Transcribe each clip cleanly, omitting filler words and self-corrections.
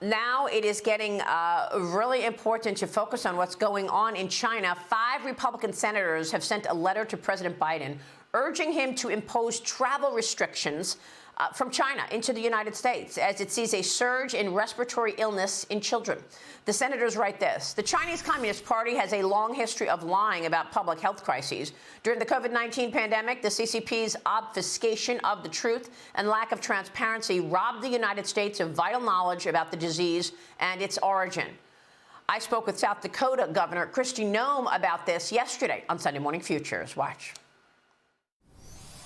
Now it is getting really important to focus on what's going on in China. 5 Republican senators have sent a letter to President Biden urging him to impose travel restrictions from China into the United States as it sees a surge in respiratory illness in children. The senators write this: the Chinese Communist Party has a long history of lying about public health crises. During the COVID-19 pandemic, the CCP's obfuscation of the truth and lack of transparency robbed the United States of vital knowledge about the disease and its origin. I spoke with South Dakota Governor Kristi Noem about this yesterday on Sunday Morning Futures. Watch.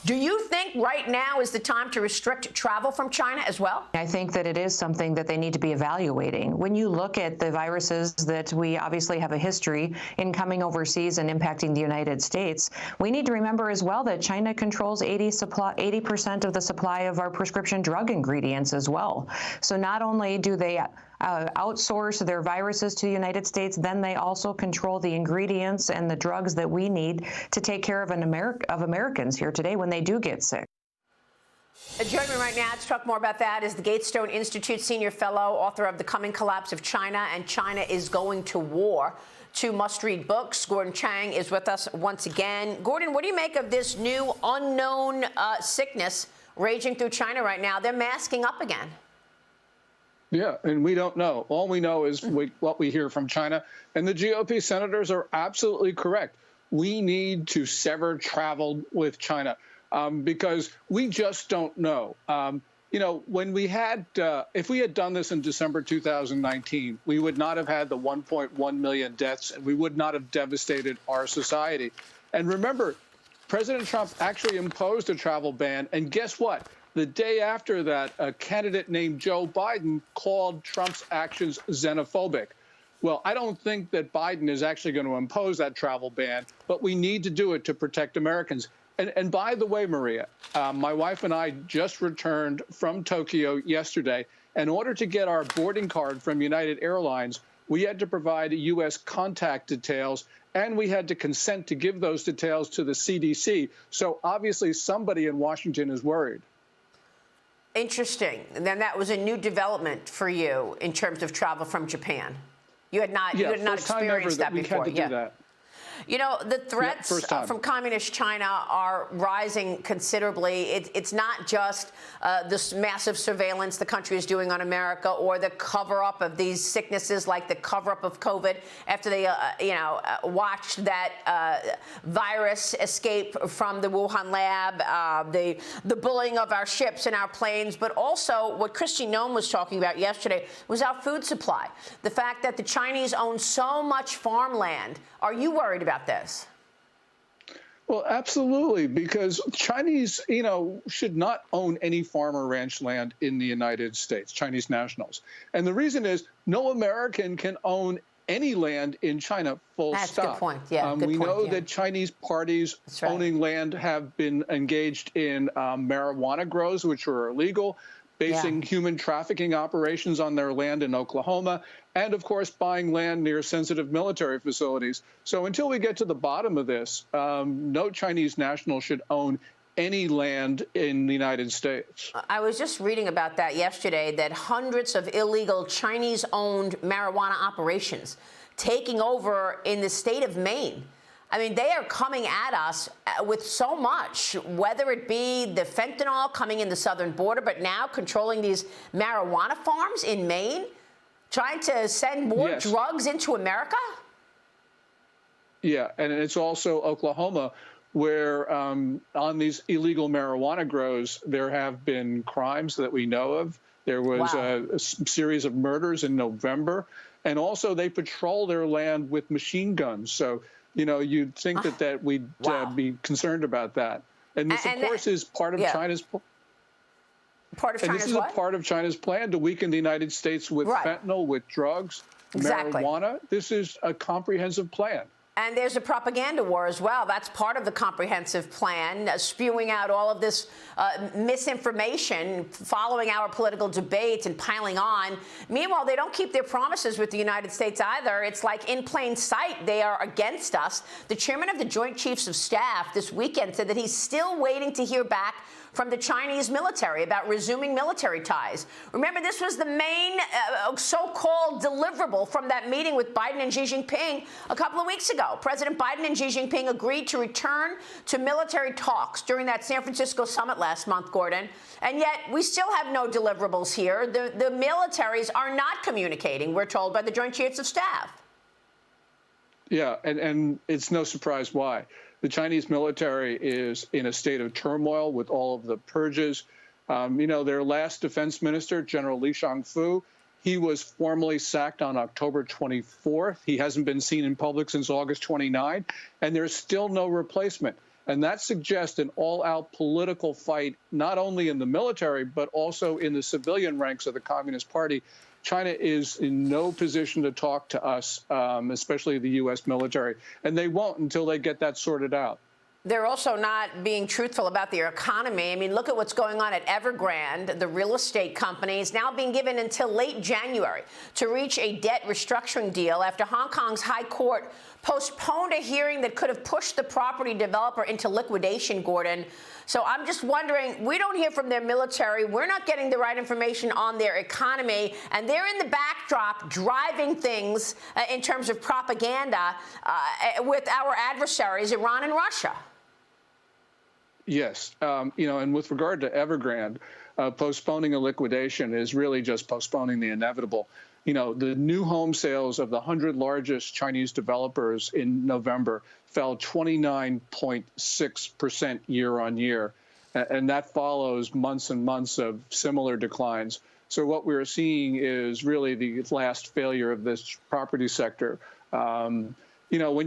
Do you think right now is the time to restrict travel from China as well? I think that it is something that they need to be evaluating. When you look at the viruses that we obviously have a history in coming overseas and impacting the United States, we need to remember as well that China controls 80% of the supply of our prescription drug ingredients as well. So not only do they outsource their viruses to the United States, then they also control the ingredients and the drugs that we need to take care of Americans here today when they do get sick. Joining me right now to talk more about that is the Gatestone Institute Senior Fellow, author of The Coming Collapse of China and China is Going to War, 2 must-read books. Gordon Chang is with us once again. Gordon, what do you make of this new unknown sickness raging through China right now? They're masking up again. Yeah, and we don't know. All we know is what we hear from China. And the GOP senators are absolutely correct. We need to sever travel with China because we just don't know. You know, when we had, if we had done this in December 2019, we would not have had the 1.1 million deaths, and we would not have devastated our society. And remember, President Trump actually imposed a travel ban, and guess what? The day after that, a candidate named Joe Biden called Trump's actions xenophobic. Well, I don't think that Biden is actually going to impose that travel ban, but we need to do it to protect Americans. And by the way, Maria, my wife and I just returned from Tokyo yesterday. In order to get our boarding card from United Airlines, we had to provide U.S. contact details, and we had to consent to give those details to the CDC. So obviously somebody in Washington is worried. Interesting. And then that was a new development for you in terms of travel from Japan. You had not experienced that before. You know, the threats from communist China are rising considerably. It's not just this massive surveillance the country is doing on America or the cover-up of these sicknesses like the cover-up of COVID after they, watched that virus escape from the Wuhan lab, the bullying of our ships and our planes, but also what Kristi Noem was talking about yesterday was our food supply. The fact that the Chinese own so much farmland. Are you worried about this? Well, absolutely, because Chinese, should not own any farm or ranch land in the United States, Chinese nationals. And the reason is no American can own any land in China, full stop. That's a good point. Yeah, we know that Chinese parties owning land have been engaged in marijuana grows, which are illegal, basing human trafficking operations on their land in Oklahoma, and, of course, buying land near sensitive military facilities. So until we get to the bottom of this, no Chinese national should own any land in the United States. I was just reading about that yesterday, that hundreds of illegal Chinese-owned marijuana operations taking over in the state of Maine. I mean, they are coming at us with so much, whether it be the fentanyl coming in the southern border, but now controlling these marijuana farms in Maine, trying to send more drugs into America? Yeah, and it's also Oklahoma, where on these illegal marijuana grows, there have been crimes that we know of. There was a series of murders in November, and also they patrol their land with machine guns. So, you'd think that we'd be concerned about that. And this, of course, is part of China's part of China's plan to weaken the United States with fentanyl, with drugs, marijuana. This is a comprehensive plan. And there's a propaganda war as well. That's part of the comprehensive plan, spewing out all of this misinformation, following our political debates and piling on. Meanwhile, they don't keep their promises with the United States either. It's like in plain sight, they are against us. The chairman of the Joint Chiefs of Staff this weekend said that he's still waiting to hear back from the Chinese military about resuming military ties. Remember, this was the main so-called deliverable from that meeting with Biden and Xi Jinping a couple of weeks ago. President Biden and Xi Jinping agreed to return to military talks during that San Francisco summit last month, Gordon. And yet we still have no deliverables here. The militaries are not communicating, we're told by the Joint Chiefs of Staff. Yeah, and it's no surprise why. The Chinese military is in a state of turmoil with all of the purges. Their last defense minister, General Li Shangfu, he was formally sacked on October 24th. He hasn't been seen in public since August 29, and there's still no replacement. And that suggests an all-out political fight, not only in the military, but also in the civilian ranks of the Communist Party. China is in no position to talk to us, especially the U.S. military, and they won't until they get that sorted out. They're also not being truthful about their economy. I mean, look at what's going on at Evergrande. The real estate company is now being given until late January to reach a debt restructuring deal after Hong Kong's High Court postponed a hearing that could have pushed the property developer into liquidation, Gordon. So I'm just wondering, we don't hear from their military. We're not getting the right information on their economy. And they're in the backdrop driving things in terms of propaganda with our adversaries, Iran and Russia. Yes. And with regard to Evergrande, postponing a liquidation is really just postponing the inevitable. The new home sales of the 100 largest Chinese developers in November fell 29.6% year on year. And that follows months and months of similar declines. So what we're seeing is really the last failure of this property sector. When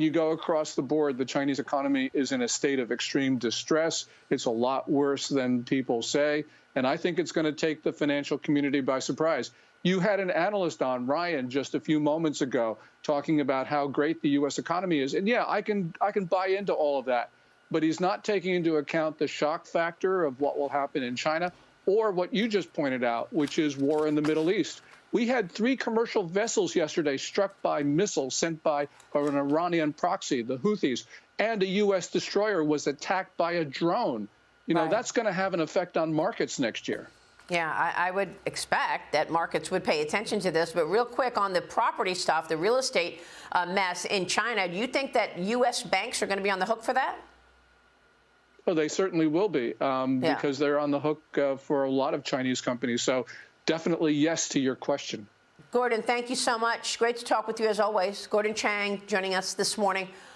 you go across the board, the Chinese economy is in a state of extreme distress. It's a lot worse than people say. And I think it's going to take the financial community by surprise. You had an analyst on, Ryan, just a few moments ago, talking about how great the U.S. economy is. And yeah, I can buy into all of that. But he's not taking into account the shock factor of what will happen in China or what you just pointed out, which is war in the Middle East. We had 3 commercial vessels yesterday struck by missiles sent by an Iranian proxy, the Houthis, and a U.S. destroyer was attacked by a drone. Right. That's going to have an effect on markets next year. Yeah, I would expect that markets would pay attention to this. But real quick on the property stuff, the real estate mess in China, do you think that U.S. banks are going to be on the hook for that? Well, they certainly will be because they're on the hook for a lot of Chinese companies. So definitely yes to your question. Gordon, thank you so much. Great to talk with you as always. Gordon Chang joining us this morning